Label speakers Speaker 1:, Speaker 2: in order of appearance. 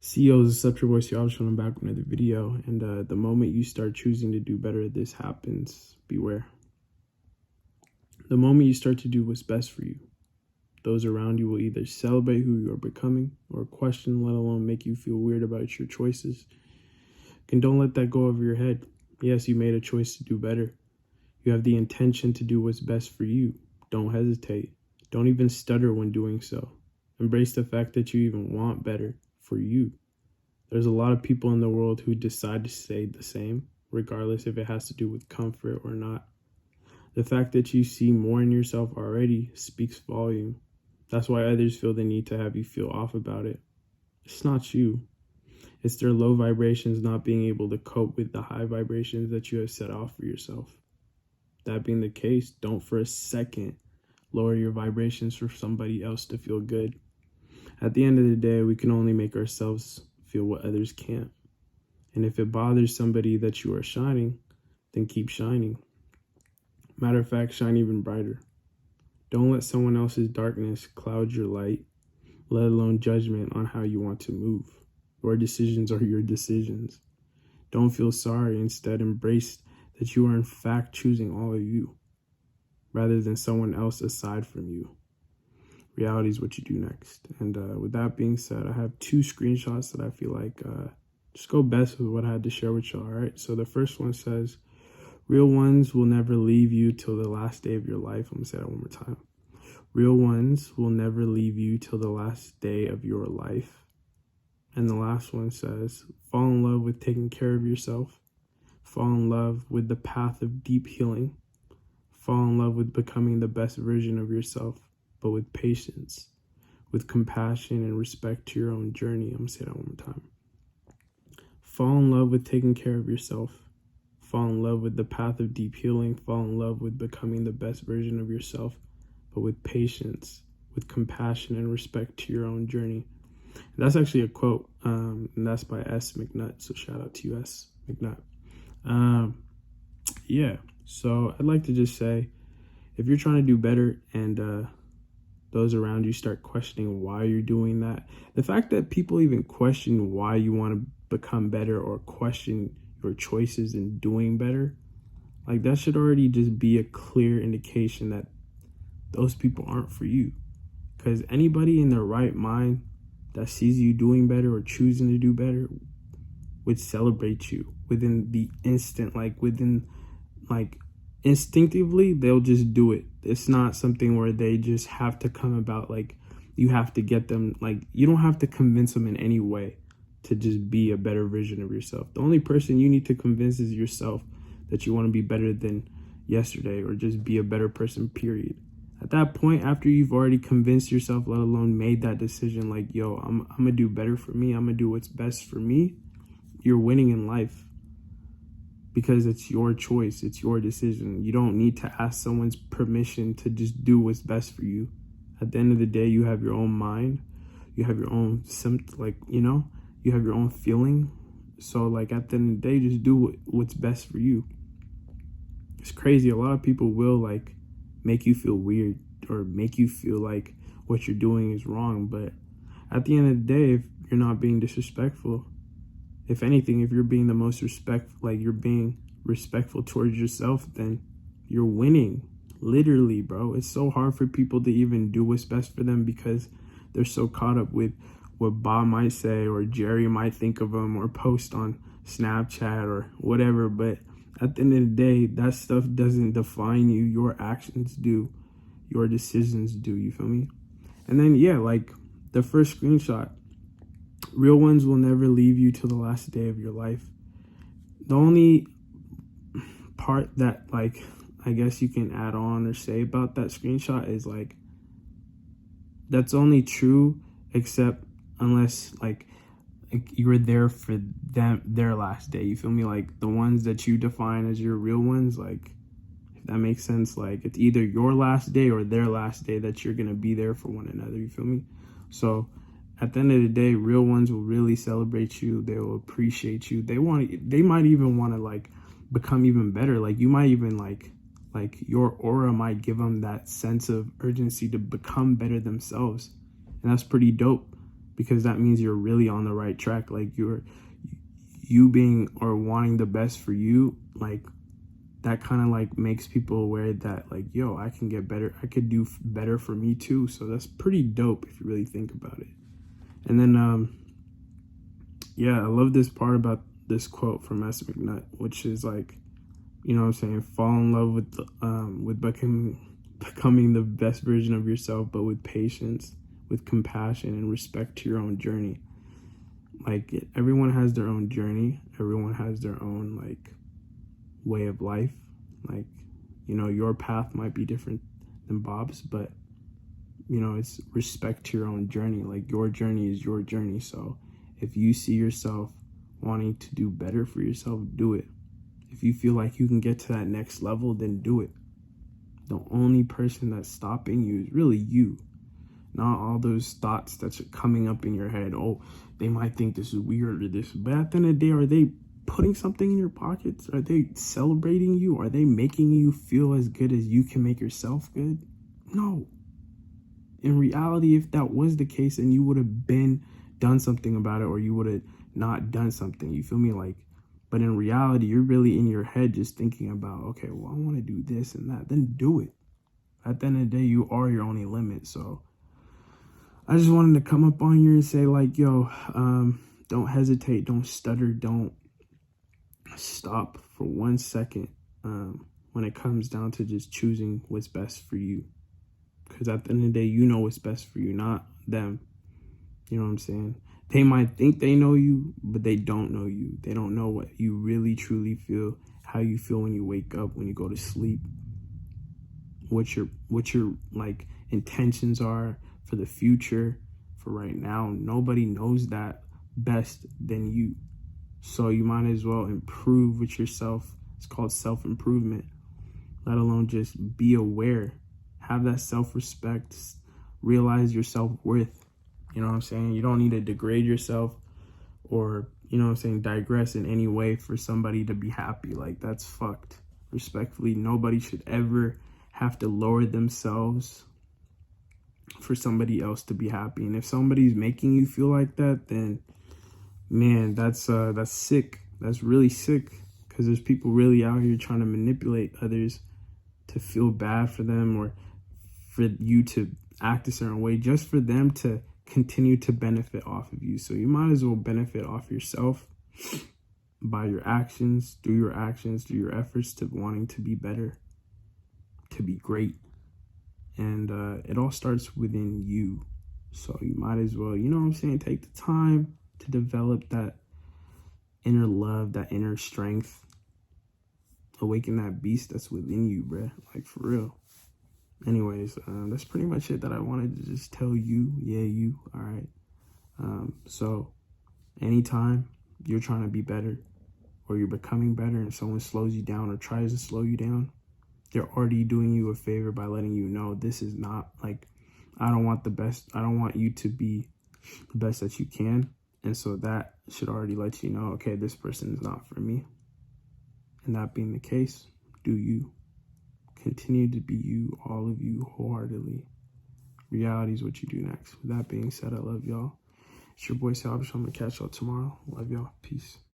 Speaker 1: CEOs, it's up your voice. Y'all just coming back with another video. And the moment you start choosing to do better, this happens. Beware. The moment you start to do what's best for you, those around you will either celebrate who you are becoming or question, let alone make you feel weird about your choices. And don't let that go over your head. Yes, you made a choice to do better. You have the intention to do what's best for you. Don't hesitate. Don't even stutter when doing so. Embrace the fact that you even want better for you. There's a lot of people in the world who decide to stay the same, regardless if it has to do with comfort or not. The fact that you see more in yourself already speaks volume. That's why others feel the need to have you feel off about it. It's not you. It's their low vibrations not being able to cope with the high vibrations that you have set off for yourself. That being the case, don't for a second lower your vibrations for somebody else to feel good. At the end of the day, we can only make ourselves feel what others can't. And if it bothers somebody that you are shining, then keep shining. Matter of fact, shine even brighter. Don't let someone else's darkness cloud your light, let alone judgment on how you want to move. Your decisions are your decisions. Don't feel sorry. Instead, embrace that you are in fact choosing all of you, rather than someone else aside from you. Reality is what you do next. And with that being said, I have two screenshots that I feel like just go best with what I had to share with y'all. All right. So the first one says, real ones will never leave you till the last day of your life. I'm going to say that one more time. Real ones will never leave you till the last day of your life. And the last one says, fall in love with taking care of yourself. Fall in love with the path of deep healing. Fall in love with becoming the best version of yourself, but with patience, with compassion and respect to your own journey. I'm going to say that one more time. Fall in love with taking care of yourself. Fall in love with the path of deep healing. Fall in love with becoming the best version of yourself, but with patience, with compassion and respect to your own journey. And that's actually a quote, and that's by S. McNutt. So shout out to you, S. McNutt. Yeah, so I'd like to just say, if you're trying to do better and those around you start questioning why you're doing that, the fact that people even question why you want to become better or question your choices in doing better, like that should already just be a clear indication that those people aren't for you. Because anybody in their right mind that sees you doing better or choosing to do better would celebrate you within the instant, instinctively, they'll just do it. It's not something where they just have to come about, like you have to get them, like you don't have to convince them in any way to just be a better version of yourself. The only person you need to convince is yourself that you want to be better than yesterday or just be a better person, period. At that point, after you've already convinced yourself, let alone made that decision, like, yo, I'm gonna do better for me, I'm gonna do what's best for me, you're winning in life. Because it's your choice, it's your decision. You don't need to ask someone's permission to just do what's best for you. At the end of the day, you have your own mind, you have your own you have your own feeling. So like at the end of the day, just do what's best for you. It's crazy. A lot of people will like make you feel weird or make you feel like what you're doing is wrong. But at the end of the day, if you're not being disrespectful, if anything, if you're being the most you're being respectful towards yourself, then you're winning. Literally, bro. It's so hard for people to even do what's best for them because they're so caught up with what Bob might say or Jerry might think of them or post on Snapchat or whatever. But at the end of the day, that stuff doesn't define you. Your actions do. Your decisions do. You feel me? And then, yeah, like the first screenshot, real ones will never leave you till the last day of your life. The only part that, like, I guess you can add on or say about that screenshot is, like, that's only true except unless, like you were there for them, their last day. You feel me? Like, the ones that you define as your real ones, like, if that makes sense, like, it's either your last day or their last day that you're going to be there for one another. You feel me? So at the end of the day, real ones will really celebrate you. They will appreciate you. They might even want to like become even better. Like you might even like your aura might give them that sense of urgency to become better themselves. And that's pretty dope because that means you're really on the right track. Like you being or wanting the best for you, like that kind of like makes people aware that like, yo, I can get better. I could do better for me too. So that's pretty dope if you really think about it. And then, yeah, I love this part about this quote from S. McNutt, which is like, you know what I'm saying, fall in love with becoming the best version of yourself, but with patience, with compassion, and respect to your own journey. Like, everyone has their own journey. Everyone has their own, like, way of life. Like, you know, your path might be different than Bob's, but, you know, it's respect to your own journey. Like, your journey is your journey. So if you see yourself wanting to do better for yourself, do it. If you feel like you can get to that next level, then do it. The only person that's stopping you is really you. Not all those thoughts that's coming up in your head. Oh, they might think this is weird or this. But at the end of the day, are they putting something in your pockets? Are they celebrating you? Are they making you feel as good as you can make yourself good? No. In reality, if that was the case, then you would have done something about it, or you would have not done something. You feel me? Like, but in reality, you're really in your head just thinking about, okay, well, I want to do this and that. Then do it. At the end of the day, you are your only limit. So I just wanted to come up on here and say, like, yo, don't hesitate, don't stutter, don't stop for 1 second when it comes down to just choosing what's best for you. Because at the end of the day, you know what's best for you, not them. You know what I'm saying? They might think they know you, but they don't know you. They don't know what you really, truly feel, how you feel when you wake up, when you go to sleep, what your like intentions are for the future, for right now. Nobody knows that best than you. So you might as well improve with yourself. It's called self-improvement. Let alone just be aware. Have that self-respect. Realize your self-worth. You know what I'm saying? You don't need to degrade yourself or, you know what I'm saying, digress in any way for somebody to be happy. Like, that's fucked. Respectfully, nobody should ever have to lower themselves for somebody else to be happy. And if somebody's making you feel like that, then man, that's sick. That's really sick, because there's people really out here trying to manipulate others to feel bad for them, or for you to act a certain way, just for them to continue to benefit off of you. So you might as well benefit off yourself by your actions, through your efforts to wanting to be better, to be great. And it all starts within you. So you might as well, you know what I'm saying, take the time to develop that inner love, that inner strength. Awaken that beast that's within you, bruh. Like, for real. Anyways, that's pretty much it that I wanted to just tell you. Yeah, you. All right. So anytime you're trying to be better, or you're becoming better, and someone slows you down or tries to slow you down, they're already doing you a favor by letting you know this is not, like, I don't want the best. I don't want you to be the best that you can. And so that should already let you know, okay, this person is not for me. And that being the case, do you. Continue to be you, all of you, wholeheartedly. Reality is what you do next. With that being said, I love y'all. It's your boy Salvation. I'm going to catch y'all tomorrow. Love y'all. Peace.